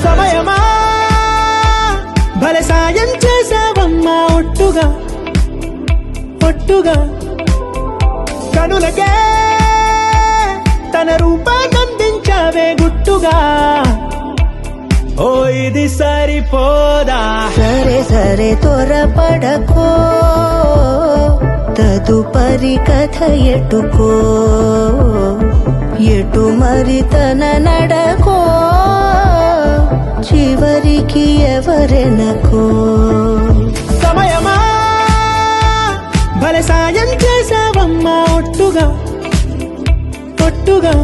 సమయమా భలే సాయం చేసావమ్మా ఒట్టుగా ఒట్టుగా కనులకే తన రూపాన్నందించావే గుట్టుగా ఓ ఇది సరిపోదా సరే సరే త్వరపడకో తదుపరి కథ ఎటుకో ఎటు మరి తన నడకో చివరికి ఎవరెనకో సమయమా భలే సాయం చేసావమ్మా ఒట్టుగా ఒట్టుగా